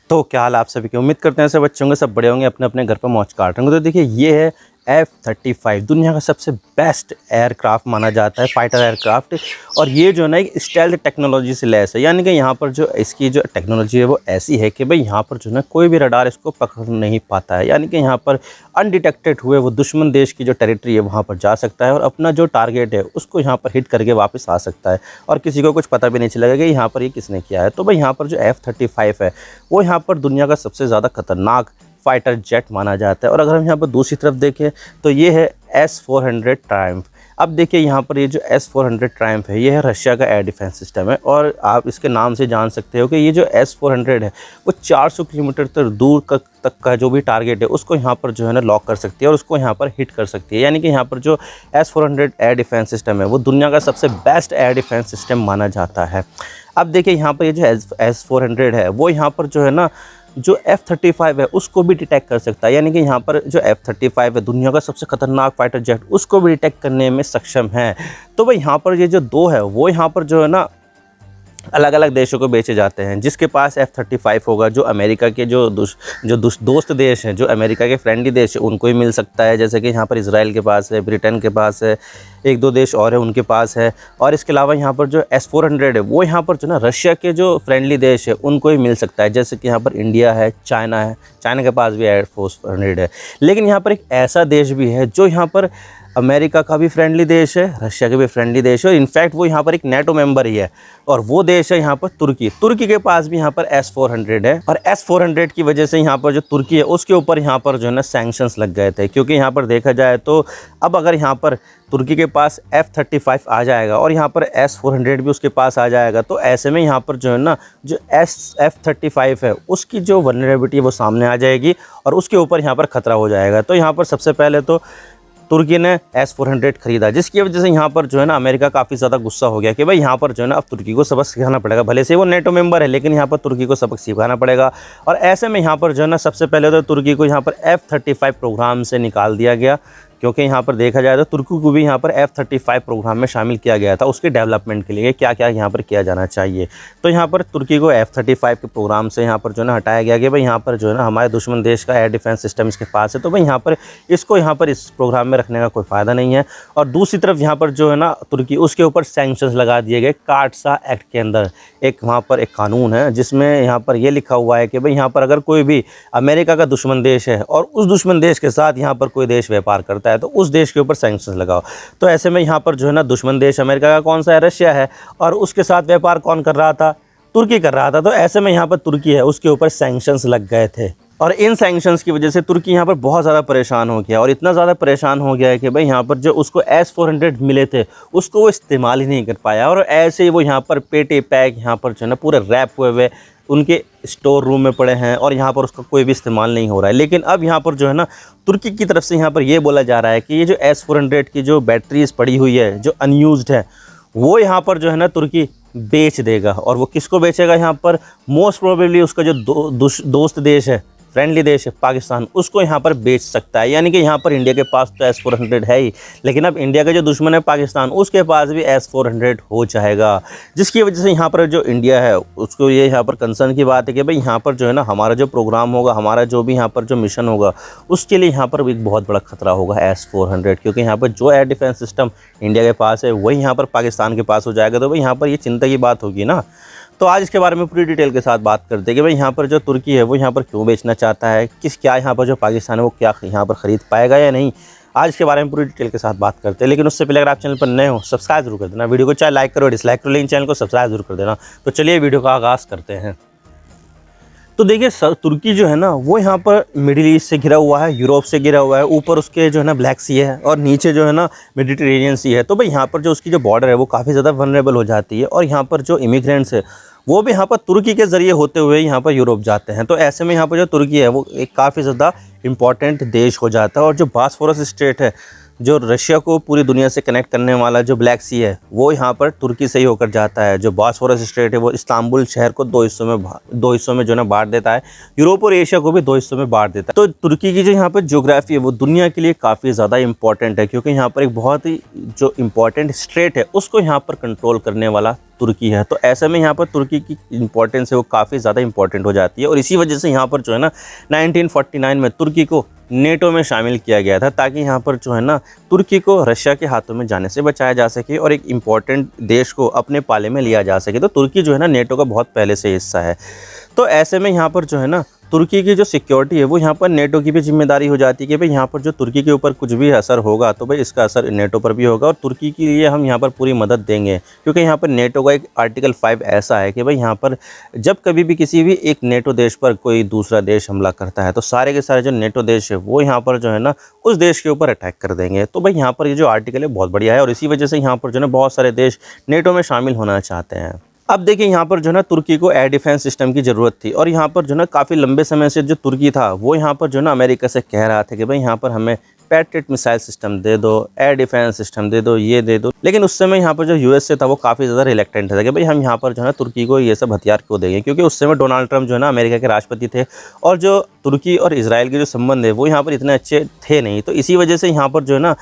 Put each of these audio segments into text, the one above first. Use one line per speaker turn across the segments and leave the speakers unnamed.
तो क्या हाल आप सभी की, उम्मीद करते हैं सब अच्छे होंगे, सब बड़े होंगे, अपने अपने घर पर मौज काट रहे होंगे। तो देखिए ये है F-35, दुनिया का सबसे बेस्ट एयरक्राफ्ट माना जाता है, फाइटर एयरक्राफ्ट। और ये जो है ना एक स्टेल्थ टेक्नोलॉजी से लैस है, यानी कि यहाँ पर जो इसकी जो टेक्नोलॉजी है वो ऐसी है कि भाई यहाँ पर जो है ना कोई भी रडार इसको पकड़ नहीं पाता है। यानी कि यहाँ पर अनडिटेक्टेड हुए वो दुश्मन देश की जो टेरिटरी है वहाँ पर जा सकता है और अपना जो टारगेट है उसको यहाँ पर हिट करके वापस आ सकता है और किसी को कुछ पता भी नहीं चलेगा कि यहाँ पर ये किसने किया है। तो भाई यहाँ पर जो F-35 है वो यहाँ पर दुनिया का सबसे ज़्यादा खतरनाक फाइटर जेट माना जाता है। और अगर हम यहाँ पर दूसरी तरफ देखें तो ये है S-400 ट्रायम्फ। अब देखिए यहाँ पर ये जो S-400 ट्रायम्फ है ये है रशिया का एयर डिफेंस सिस्टम है और आप इसके नाम से जान सकते हो कि ये जो S-400 है वो 400 किलोमीटर तक दूर तक का जो भी टारगेट है उसको यहाँ पर जो है ना लॉक कर सकती है और उसको यहाँ पर हिट कर सकती है। यानी कि यहाँ पर जो S-400 एयर डिफेंस सिस्टम है वो दुनिया का सबसे बेस्ट एयर डिफेंस सिस्टम माना जाता है। अब देखिए यहाँ पर ये जो S-400 है वो यहाँ पर जो है ना जो F-35 है उसको भी डिटेक्ट कर सकता है। यानी कि यहाँ पर जो F-35 है दुनिया का सबसे खतरनाक फाइटर जेट उसको भी डिटेक्ट करने में सक्षम है। तो भाई यहाँ पर ये जो दो है वो यहाँ पर जो है ना अलग अलग देशों को बेचे जाते हैं। जिसके पास F-35 होगा जो अमेरिका के जो दोस्त देश हैं, जो अमेरिका के फ्रेंडली देश है उनको ही मिल सकता है। जैसे कि यहाँ पर इजराइल के पास है, ब्रिटेन के पास है, एक दो देश और है उनके पास है। और इसके अलावा यहाँ पर जो S-400 है वो यहाँ पर जो ना रशिया के जो फ्रेंडली देश है उनको ही मिल सकता है। जैसे कि यहाँ पर इंडिया है, चाइना के पास भी F-400 है। लेकिन यहाँ पर एक ऐसा देश भी है जो यहाँ पर अमेरिका का भी फ्रेंडली देश है, रशिया के भी फ्रेंडली देश है और इनफैक्ट वो यहाँ पर एक नेटो मेंबर ही है और वो देश है यहाँ पर तुर्की के पास भी यहाँ पर S-400 है। और S-400 की वजह से यहाँ पर जो तुर्की है उसके ऊपर यहाँ पर जो है ना सैंक्शंस लग गए थे। क्योंकि यहाँ पर देखा जाए तो अब अगर यहाँ पर तुर्की के पास F-35 आ जाएगा और यहाँ पर S-400 भी उसके पास आ जाएगा तो ऐसे में यहाँ पर जो है ना जो F-35 है उसकी जो वल्नरेबिलिटी है वो सामने आ जाएगी और उसके ऊपर यहाँ पर ख़तरा हो जाएगा। तो यहाँ पर सबसे पहले तो तुर्की ने S-400 खरीदा, जिसकी वजह से यहाँ पर जो है ना अमेरिका काफ़ी ज़्यादा गुस्सा हो गया कि भाई यहाँ पर जो है ना अब तुर्की को सबक सिखाना पड़ेगा। भले से वो नेटो मेंबर है लेकिन यहाँ पर तुर्की को सबक सिखाना पड़ेगा। और ऐसे में यहाँ पर जो है ना सबसे पहले तो तुर्की को यहाँ पर F-35 प्रोग्राम से निकाल दिया गया। क्योंकि यहाँ पर देखा जाए तो तुर्की को भी यहाँ पर F-35 प्रोग्राम में शामिल किया गया था उसके डेवलपमेंट के लिए क्या क्या यहाँ पर किया जाना चाहिए। तो यहाँ पर तुर्की को F-35 के प्रोग्राम से यहाँ पर जो है ना हटाया गया कि भाई यहाँ पर जो है ना हमारे दुश्मन देश का एयर डिफेंस सिस्टम इसके पास है तो भाई यहाँ पर इसको यहाँ पर इस प्रोग्राम में रखने का कोई फ़ायदा नहीं है। और दूसरी तरफ यहाँ पर जो है ना तुर्की उसके ऊपर सैंक्शंस लगा दिए गए काटसा एक्ट के अंदर। एक वहाँ पर एक कानून है जिसमें यहाँ पर ये लिखा हुआ है कि भाई यहाँ पर अगर कोई भी अमेरिका का दुश्मन देश है और उस दुश्मन देश के साथ यहाँ पर कोई देश व्यापार करता है तो उस देश के ऊपर सैंक्शंस लगाओ। तो ऐसे में यहाँ पर जो है ना दुश्मन देश अमेरिका का कौन सा है, रशिया है, और उसके साथ व्यापार कौन कर रहा था, तुर्की कर रहा था। तो ऐसे में यहाँ पर तुर्की है उसके ऊपर सैंक्शंस लग गए थे और इन सैंक्शंस की वजह से तुर्की यहाँ पर बहुत ज़्यादा परेशान हो गया और इतना ज़्यादा परेशान हो गया है कि भाई यहाँ पर जो उसको S-400 मिले थे उसको वो इस्तेमाल ही नहीं कर पाया और ऐसे ही वो यहाँ पर पेटे पैक यहाँ पर जो है ना पूरे रैप हुए उनके स्टोर रूम में पड़े हैं और यहाँ पर उसका कोई भी इस्तेमाल नहीं हो रहा है। लेकिन अब यहाँ पर जो है ना तुर्की की तरफ से यहाँ पर ये बोला जा रहा है कि ये जो S-400 की जो बैटरीज पड़ी हुई है जो अनयूज्ड है वो यहाँ पर जो है ना तुर्की बेच देगा। और वो किसको बेचेगा, यहाँ पर मोस्ट प्रोबेबली उसका जो दोस्त देश है, फ्रेंडली देश है पाकिस्तान, उसको यहाँ पर बेच सकता है। यानी कि यहाँ पर इंडिया के पास तो S-400 है ही लेकिन अब इंडिया का जो दुश्मन है पाकिस्तान उसके पास भी S-400 हो जाएगा। जिसकी वजह से यहाँ पर जो इंडिया है उसको ये यहाँ पर कंसर्न की बात है कि भाई यहाँ पर जो है ना हमारा जो प्रोग्राम होगा, हमारा जो भी यहाँ पर जो मिशन होगा उसके लिए यहाँ पर एक बहुत बड़ा खतरा होगा S-400। क्योंकि यहाँ पर जो एयर डिफेंस सिस्टम इंडिया के पास है वही यहाँ पर पाकिस्तान के पास हो जाएगा। तो भाई यहाँ पर ये चिंता की बात होगी ना। तो आज इसके बारे में पूरी डिटेल के साथ बात करते हैं कि भाई यहाँ पर जो तुर्की है वो यहाँ पर क्यों बेचना चाहता है, क्या यहाँ पर जो पाकिस्तान है वो क्या यहाँ पर ख़रीद पाएगा या नहीं। आज इसके बारे में पूरी डिटेल के साथ बात करते हैं। लेकिन उससे पहले अगर आप चैनल पर नए हो सब्सक्राइब जरूर कर देना, वीडियो को चाहे लाइक करो डिसलाइक करो लेकिन चैनल को सब्सक्राइब जरूर कर देना। तो चलिए वीडियो का आगाज़ करते हैं। तो देखिए तुर्की जो है ना वो यहाँ पर मिडिल ईस्ट से घिरा हुआ है, यूरोप से घिरा हुआ है, ऊपर उसके जो है ना ब्लैक सी है और नीचे जो है ना मेडिटेरेनियन सी है। तो भाई यहाँ पर जो उसकी जो बॉर्डर है वो काफ़ी ज़्यादा वनरेबल हो जाती है और यहाँ पर जो इमिग्रेंट्स है वो भी यहाँ पर तुर्की के ज़रिए होते हुए यहाँ पर यूरोप जाते हैं। तो ऐसे में यहाँ पर जो तुर्की है वो एक काफ़ी ज़्यादा इम्पॉर्टेंट देश हो जाता है। और जो बॉस्फोरस स्ट्रेट है जो रशिया को पूरी दुनिया से कनेक्ट करने वाला जो ब्लैक सी है वो यहाँ पर तुर्की से ही होकर जाता है। जो बॉस्फोरस स्ट्रेट है वो इस्तांबुल शहर को दो हिस्सों में जो है ना बांट देता है। यूरोप और एशिया को भी दो हिस्सों में बांट देता है। तो तुर्की की जो यहाँ पर ज्योग्राफी है वो दुनिया के लिए काफ़ी ज़्यादा इंपॉर्टेंट है, क्योंकि यहाँ पर एक बहुत ही जो इम्पोर्टेंट स्ट्रेट है उसको यहाँ पर कंट्रोल करने वाला तुर्की है। तो ऐसे में यहाँ पर तुर्की की इंपॉर्टेंस है वो काफ़ी ज़्यादा इंपॉर्टेंट हो जाती है। और इसी वजह से यहाँ पर जो है ना 1949 में तुर्की को नेटो में शामिल किया गया था, ताकि यहाँ पर जो है ना तुर्की को रशिया के हाथों में जाने से बचाया जा सके और एक इम्पॉर्टेंट देश को अपने पाले में लिया जा सके। तो तुर्की जो है ना नेटो का बहुत पहले से हिस्सा है। तो ऐसे में यहाँ पर जो है ना तुर्की की जो सिक्योरिटी है वो यहाँ पर नेटो की भी जिम्मेदारी हो जाती है कि भाई यहाँ पर जो तुर्की के ऊपर कुछ भी असर होगा तो भाई इसका असर नेटो पर भी होगा, और तुर्की के लिए हम यहाँ पर पूरी मदद देंगे। क्योंकि यहाँ पर नेटो का एक आर्टिकल 5 ऐसा है कि भाई यहाँ पर जब कभी भी किसी भी एक नेटो देश पर कोई दूसरा देश हमला करता है तो सारे के सारे जो नेटो देश है वो यहाँ पर जो है ना उस देश के ऊपर अटैक कर देंगे। तो भाई यहाँ पर ये जो आर्टिकल है बहुत बढ़िया है, और इसी वजह से यहाँ पर जो है बहुत सारे देश नेटो में शामिल होना चाहते हैं। अब देखिए यहाँ पर जो है ना तुर्की को एयर डिफेंस सिस्टम की ज़रूरत थी, और यहाँ पर जो है ना काफ़ी लंबे समय से जो तुर्की था वो यहाँ पर जो है ना अमेरिका से कह रहा था कि भाई यहाँ पर हमें पैट्रियट मिसाइल सिस्टम दे दो, एयर डिफेंस सिस्टम दे दो, ये दे दो। लेकिन उस समय यहाँ पर जो यूएस से था वो काफ़ी ज़्यादा रिलेक्टेंट था कि भाई हम यहाँ पर जो है ना तुर्की को ये सब हथियार क्यों देंगे, क्योंकि उस समय डोनाल्ड ट्रंप जो है ना अमेरिका के राष्ट्रपति थे, और जो तुर्की और इजराइल के जो संबंध है वो यहाँ पर इतने अच्छे थे नहीं। तो इसी वजह से यहाँ पर जो है ना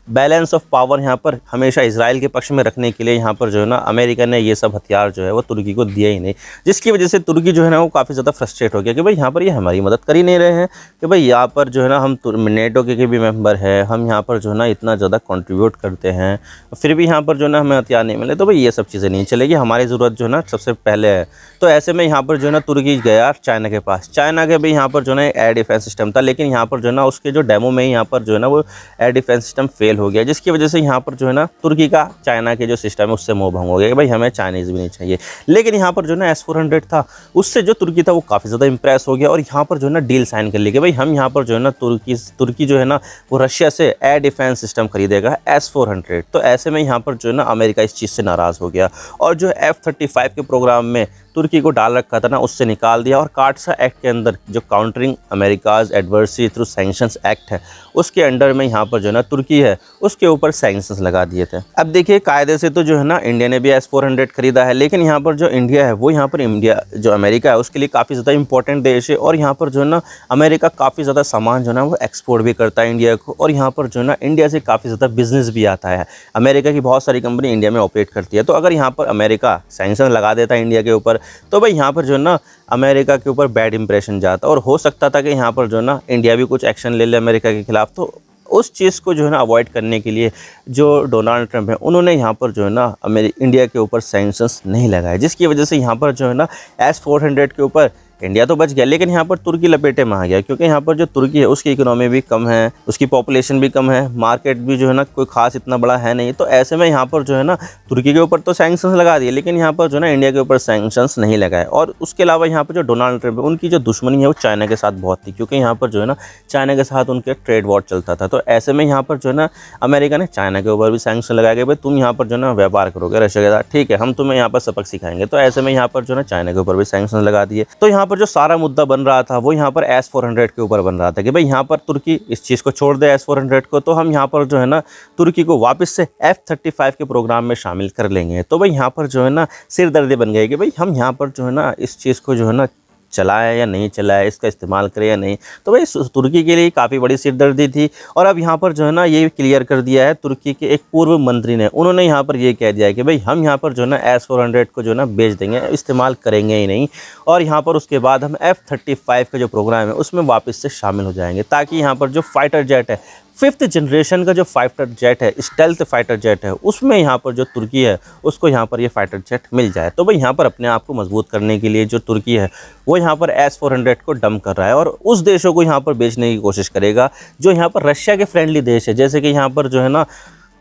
बैलेंस ऑफ पावर यहाँ पर हमेशा इजराइल के पक्ष में रखने के लिए यहाँ पर जो है ना अमेरिका ने ये सब हथियार जो है वो तुर्की को दिया ही नहीं, जिसकी वजह से तुर्की जो है ना वो काफ़ी ज़्यादा फ्रस्ट्रेट हो गया कि भाई यहाँ पर ये हमारी मदद कर ही नहीं रहे हैं, कि भाई यहाँ पर जो है ना हम नेटो के भी मेंबर है, हम यहाँ पर जो है ना इतना ज़्यादा कंट्रीब्यूट करते हैं, फिर भी यहाँ पर जो है ना हमें हथियार नहीं मिले। तो भाई ये सब चीज़ें नहीं चलेगी, हमारी ज़रूरत जो है ना सबसे पहले है। तो ऐसे में यहाँ पर जो है ना तुर्की गया चाइना के पास। चाइना के भी यहाँ पर जो है ना एयर डिफेंस सिस्टम था, लेकिन यहाँ पर जो है ना उसके जो डेमो में ही यहाँ पर जो है ना वो एयर डिफेंस सिस्टम फेल हो गया, जिसकी वजह से यहाँ पर जो है ना तुर्की का चाइना के जो सिस्टम है उससे मोह भंग हो गया कि भाई हमें चाइनीज़ भी नहीं चाहिए। लेकिन यहाँ पर जो है ना S-400 था, उससे जो तुर्की था वो काफ़ी ज़्यादा इंप्रेस हो गया, और यहाँ पर जो है ना डील साइन कर ली कि भाई हम यहाँ पर जो है ना तुर्की जो है ना वो रशिया से एयर डिफेंस सिस्टम खरीदेगा S-400। तो ऐसे में यहाँ पर जो है ना अमेरिका इस चीज़ से नाराज़ हो गया, और जो F-35 के प्रोग्राम में तुर्की को डाल रखा था ना उससे निकाल दिया, और काटसा एक्ट के अंदर जो countering America's adversary through sanctions act है उसके अंडर में यहाँ पर जो है ना तुर्की है उसके ऊपर सैंक्शंस लगा दिए थे। अब देखिए कायदे से तो जो है ना इंडिया ने भी S-400 खरीदा है, लेकिन यहाँ पर जो इंडिया है वो यहाँ पर इंडिया जो अमेरिका है उसके लिए काफ़ी ज़्यादा इंपॉर्टेंट देश है, और यहाँ पर जो है ना अमेरिका काफ़ी ज़्यादा सामान जो है ना वो एक्सपोर्ट भी करता है इंडिया को, और यहाँ पर जो है ना इंडिया से काफ़ी ज़्यादा बिजनेस भी आता है। अमेरिका की बहुत सारी कंपनी इंडिया में ऑपरेट करती है। तो अगर यहाँ पर अमेरिका सैंक्शन लगा देता है इंडिया के ऊपर तो भाई यहाँ पर जो है ना अमेरिका के ऊपर बैड इंप्रेशन जाता, और हो सकता था कि यहाँ पर जो है ना इंडिया भी कुछ एक्शन ले ले अमेरिका के खिलाफ। तो उस चीज़ को जो है ना अवॉइड करने के लिए जो डोनाल्ड ट्रंप है उन्होंने यहाँ पर जो है ना इंडिया के ऊपर सैंक्शंस नहीं लगाए, जिसकी वजह से यहाँ पर जो है ना S-400 के ऊपर इंडिया तो बच गया, लेकिन यहाँ पर तुर्की लपेटे में आ गया, क्योंकि यहाँ पर जो तुर्की है उसकी इकोनॉमी भी कम है, उसकी पॉपुलेशन भी कम है, मार्केट भी जो है ना कोई खास इतना बड़ा है नहीं। तो ऐसे में यहाँ पर जो है ना तुर्की के ऊपर तो सैंक्शंस लगा दिए, लेकिन यहाँ पर जो है ना इंडिया के ऊपर सैंक्शंस नहीं लगाए। और उसके अलावा यहाँ पर जो डोनाल्ड ट्रंप है उनकी जो दुश्मनी है वो चाइना के साथ बहुत थी, क्योंकि यहाँ पर जो है ना चाइना के साथ उनके ट्रेड वॉर चलता था। तो ऐसे में यहाँ पर जो है ना अमेरिका ने चाइना के ऊपर भी सैंक्शन लगाया कि भाई तुम यहाँ पर जो है ना व्यापार करोगे रशिया के साथ, ठीक है हम तुम्हें यहाँ पर सबक सिखाएंगे। तो ऐसे में यहाँ पर जो है ना चाइना के ऊपर भी सैंक्शन लगा दिए। तो यहाँ पर जो सारा मुद्दा बन रहा था वो यहाँ पर S-400 के ऊपर बन रहा था कि भाई यहाँ पर तुर्की इस चीज़ को छोड़ दे S-400 को, तो हम यहाँ पर जो है ना तुर्की को वापस से F-35 के प्रोग्राम में शामिल कर लेंगे। तो भाई यहाँ पर जो है ना सिरदर्दी बन गई कि भाई हम यहाँ पर जो है ना इस चीज़ को जो है ना चलाए या नहीं चलाए, इसका इस्तेमाल करें या नहीं। तो भाई तुर्की के लिए काफ़ी बड़ी सिरदर्दी थी। और अब यहाँ पर जो है ना ये क्लियर कर दिया है तुर्की के एक पूर्व मंत्री ने, उन्होंने यहाँ पर ये कह दिया है कि भाई हम यहाँ पर जो है ना S-400 को जो है ना बेच देंगे, इस्तेमाल करेंगे ही नहीं, और यहाँ पर उसके बाद हम F-35 का जो प्रोग्राम है उसमें वापस से शामिल हो जाएंगे, ताकि यहाँ पर जो फाइटर जेट है 5th जनरेशन का जो फाइटर जेट है, स्टेल्थ फाइटर जेट है, उसमें यहाँ पर जो तुर्की है उसको यहाँ पर ये फाइटर जेट मिल जाए। तो भाई यहाँ पर अपने आप को मजबूत करने के लिए जो तुर्की है वो यहाँ पर S-400 को डंप कर रहा है, और उस देशों को यहाँ पर बेचने की कोशिश करेगा जो यहाँ पर रशिया के फ्रेंडली देश है, जैसे कि यहाँ पर जो है ना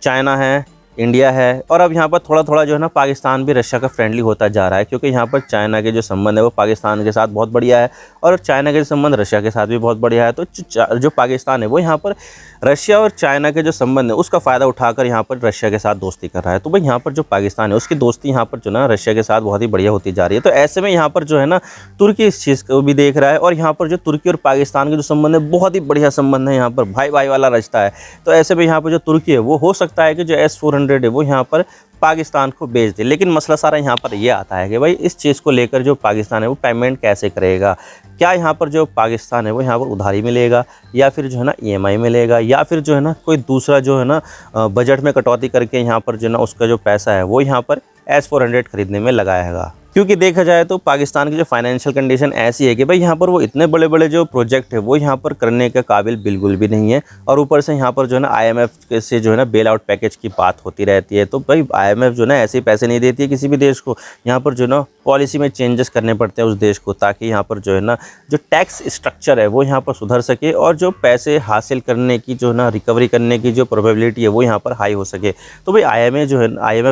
चाइना है, इंडिया है, और अब यहाँ पर थोड़ा थोड़ा जो है ना पाकिस्तान भी रशिया का फ्रेंडली होता जा रहा है, क्योंकि यहाँ पर चाइना के जो संबंध है वो पाकिस्तान के साथ बहुत बढ़िया है और चाइना के संबंध रशिया के साथ भी बहुत बढ़िया है। तो जो पाकिस्तान है वो यहाँ पर रशिया और चाइना के जो संबंध है उसका फ़ायदा उठाकर यहाँ पर रशिया के साथ दोस्ती कर रहा है। तो भाई यहाँ पर जो पाकिस्तान है उसकी दोस्ती यहाँ पर जो ना रशिया के साथ बहुत ही बढ़िया होती जा रही है। तो ऐसे में यहाँ पर जो है ना तुर्की इस चीज़ को भी देख रहा है, और यहाँ पर जो तुर्की और पाकिस्तान के जो संबंध है बहुत ही बढ़िया संबंध है, यहाँ पर भाई भाई वाला रिश्ता है। तो ऐसे में यहाँ पर जो तुर्की है वो हो सकता है कि जो S-400 है वो यहाँ पर पाकिस्तान को बेच दे। लेकिन मसला सारा यहाँ पर ये आता है कि भाई इस चीज़ को लेकर जो पाकिस्तान है वो पेमेंट कैसे करेगा। क्या यहाँ पर जो पाकिस्तान है वो यहाँ पर उधारी मिलेगा, या फिर जो है ना EMI मिलेगा, या फिर जो है ना कोई दूसरा जो है ना बजट में कटौती करके यहाँ पर जो है ना उसका जो पैसा है वो यहाँ पर S-400 खरीदने में लगाएगा। क्योंकि देखा जाए तो पाकिस्तान की जो फाइनेंशियल कंडीशन ऐसी है कि भाई यहाँ पर वो इतने बड़े बड़े जो प्रोजेक्ट है वो यहाँ पर करने के काबिल बिल्कुल भी नहीं है, और ऊपर से यहाँ पर जो है ना IMF से जो है ना बेल आउट पैकेज की बात होती रहती है। तो भाई IMF जो है ना ऐसे पैसे नहीं देती है किसी भी देश को, यहाँ पर जो है ना पॉलिसी में चेंजेस करने पड़ते हैं उस देश को, ताकि यहाँ पर जो है ना जो टैक्स स्ट्रक्चर है वो यहाँ पर सुधर सके और जो पैसे हासिल करने की जो है ना रिकवरी करने की जो प्रोबेबिलिटी है वो यहाँ पर हाई हो सके। तो भाई IMF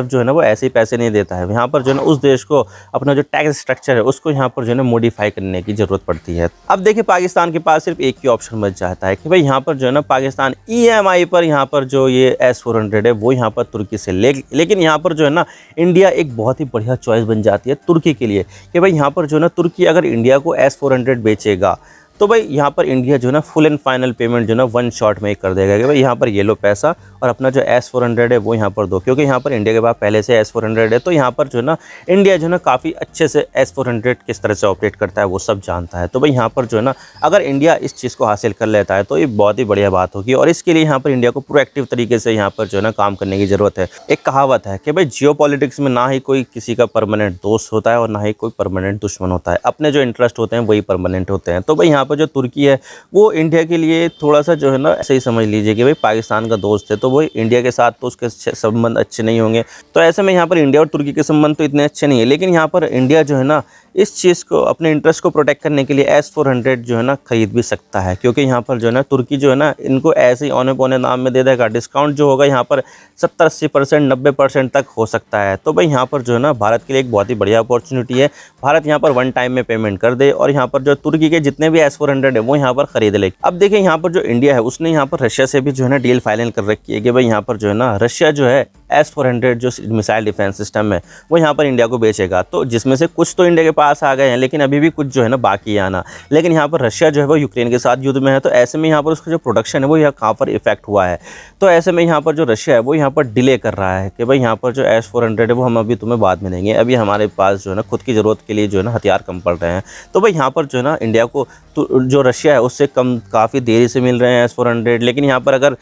जो है ना वो ऐसे ही पैसे नहीं देता है, यहाँ पर जो है ना उस देश को अपना जो टैक्स स्ट्रक्चर है उसको यहाँ पर जो है ना मॉडिफाई करने की ज़रूरत पड़ती है। अब देखिए पाकिस्तान के पास सिर्फ एक ही ऑप्शन बच जाता है कि भाई यहाँ पर जो है ना पाकिस्तान EMI पर यहाँ पर जो ये S-400 है वो यहाँ पर तुर्की से लेकिन यहाँ पर जो है ना इंडिया एक बहुत ही बढ़िया चॉइस बन जाती है तुर्की के लिए कि भाई यहाँ पर जो है ना तुर्की अगर इंडिया को S-400 बेचेगा तो भाई यहाँ पर इंडिया जो है ना फुल एंड फाइनल पेमेंट जो है ना 1 शॉट में ही कर देगा कि भाई यहाँ पर ये लो पैसा और अपना जो S-400 है वो यहाँ पर दो, क्योंकि यहाँ पर इंडिया के पास पहले से S-400 है। तो यहाँ पर जो है ना इंडिया जो है ना काफ़ी अच्छे से S-400 किस तरह से ऑपरेट करता है वो सब जानता है। तो भाई यहाँ पर जो है ना अगर इंडिया इस चीज़ को हासिल कर लेता है तो ये बहुत ही बढ़िया बात होगी, और इसके लिए यहाँ पर इंडिया को प्रोएक्टिव तरीके से यहाँ पर जो है ना काम करने की ज़रूरत है। एक कहावत है कि भाई जियोपॉलिटिक्स में ना ही कोई किसी का परमानेंट दोस्त होता है और ना ही कोई परमानेंट दुश्मन होता है, अपने जो इंटरेस्ट होते हैं वही परमानेंट होते हैं। तो भाई यहाँ पर जो तुर्की है वो इंडिया के लिए थोड़ा सा जो है ना ऐसे ही समझ लीजिए कि भाई पाकिस्तान का दोस्त है, तो वो इंडिया के साथ तो उसके संबंध अच्छे नहीं होंगे। तो ऐसे में यहाँ पर इंडिया और तुर्की के संबंध तो इतने अच्छे नहीं है, लेकिन यहाँ पर इंडिया जो है ना इस चीज़ को अपने इंटरेस्ट को प्रोटेक्ट करने के लिए S-400 जो है ना खरीद भी सकता है, क्योंकि यहाँ पर जो है ना तुर्की जो है ना इनको ऐसे ही औने पौने नाम में दे देगा। डिस्काउंट जो होगा यहाँ पर 70-80%, 90% तक हो सकता है। तो भाई यहाँ पर जो है ना भारत के लिए एक बहुत ही बढ़िया अपॉर्चुनिटी है। भारत यहाँ पर 1 टाइम में पेमेंट कर दे और यहाँ पर जो तुर्की के जितने भी S-400 है वो यहाँ पर खरीद ले। अब देखिए यहाँ पर जो इंडिया है उसने यहाँ पर रशिया से भी जो है ना डील फाइनल कर रखी है कि भाई यहाँ पर जो है ना रशिया जो है S-400 जो मिसाइल डिफेंस सिस्टम है वो यहाँ पर इंडिया को बेचेगा। तो जिसमें से कुछ तो इंडिया के पास आ गए हैं, लेकिन अभी भी कुछ जो है ना बाकी है आना। लेकिन यहाँ पर रशिया जो है वो यूक्रेन के साथ युद्ध में है, तो ऐसे में यहाँ पर उसका जो प्रोडक्शन है वो यहाँ कहाँ पर इफेक्ट हुआ है। तो ऐसे में यहाँ पर जो रशिया है वो यहाँ पर डिले कर रहा है कि भाई यहाँ पर जो S-400 है वो हम अभी तुम्हें बाद में देंगे, अभी हमारे पास जो है ना खुद की ज़रूरत के लिए जो है ना हथियार कम पड़ रहे हैं। तो भाई यहाँ पर जो है ना इंडिया को तो जो रशिया है उससे कम काफ़ी देरी से मिल रहे हैं S-400, लेकिन यहाँ पर अगर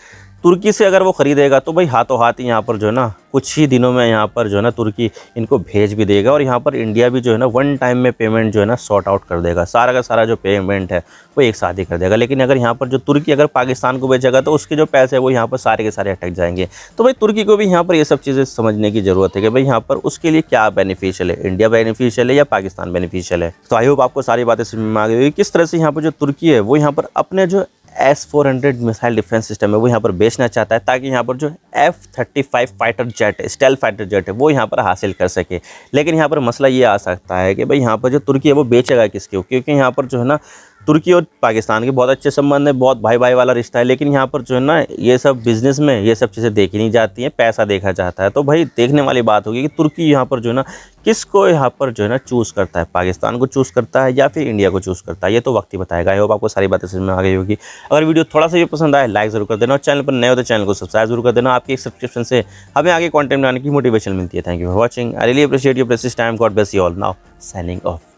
तुर्की से अगर वो ख़रीदेगा तो भाई हाथों हाथ ही यहाँ पर जो है ना कुछ ही दिनों में यहाँ पर जो है ना तुर्की इनको भेज भी देगा, और यहाँ पर इंडिया भी जो है ना 1 टाइम में पेमेंट जो है ना सॉर्ट आउट कर देगा। सारा का सारा जो पेमेंट है वो एक साथ ही कर देगा। लेकिन अगर यहाँ पर जो तुर्की अगर पाकिस्तान को बेचेगा तो उसके जो पैसे है वो यहाँ पर सारे के सारे अटक जाएंगे। तो भाई तुर्की को भी यहाँ पर ये सब चीज़ें समझने की ज़रूरत है कि भाई यहाँ पर उसके लिए क्या बेनिफिशियल है, इंडिया बेनिफिशियल है या पाकिस्तान बेनिफिशियल है। तो आई होप आपको सारी बातें समझ में आ गई होगी किस तरह से यहाँ पर जो तुर्की है वो यहाँ पर अपने जो S-400 मिसाइल डिफेंस सिस्टम है वो यहाँ पर बेचना चाहता है, ताकि यहाँ पर जो F-35 फाइटर जेट है, स्टेल्थ फाइटर जेट है, वो यहाँ पर हासिल कर सके। लेकिन यहाँ पर मसला ये आ सकता है कि भाई यहाँ पर जो तुर्की है वो बेचेगा किसके, क्योंकि यहाँ पर जो है ना तुर्की और पाकिस्तान के बहुत अच्छे संबंध है, बहुत भाई भाई वाला रिश्ता है। लेकिन यहाँ पर जो है ना ये सब बिज़नेस में ये सब चीज़ें देखी नहीं जाती हैं, पैसा देखा जाता है। तो भाई देखने वाली बात होगी कि तुर्की यहाँ पर जो है ना किसको यहाँ पर जो है ना चूज़ करता है, पाकिस्तान को चूज़ करता है या फिर इंडिया को चूज़ करता है, ये तो वक्त ही बताएगा। आई होप आपको सारी बातें समझ में आ गई होगी। अगर वीडियो थोड़ा सा भी पसंद आए लाइक ज़रूर कर देना, और चैनल पर नए हो तो चैनल को सब्सक्राइब जरूर कर देना। आपकी एक सब्सक्रिप्शन से हमें आगे कंटेंट बनाने की मोटिवेशन मिलती है। Thank you for watching, I really appreciate your precious time. God bless you all. Now signing off.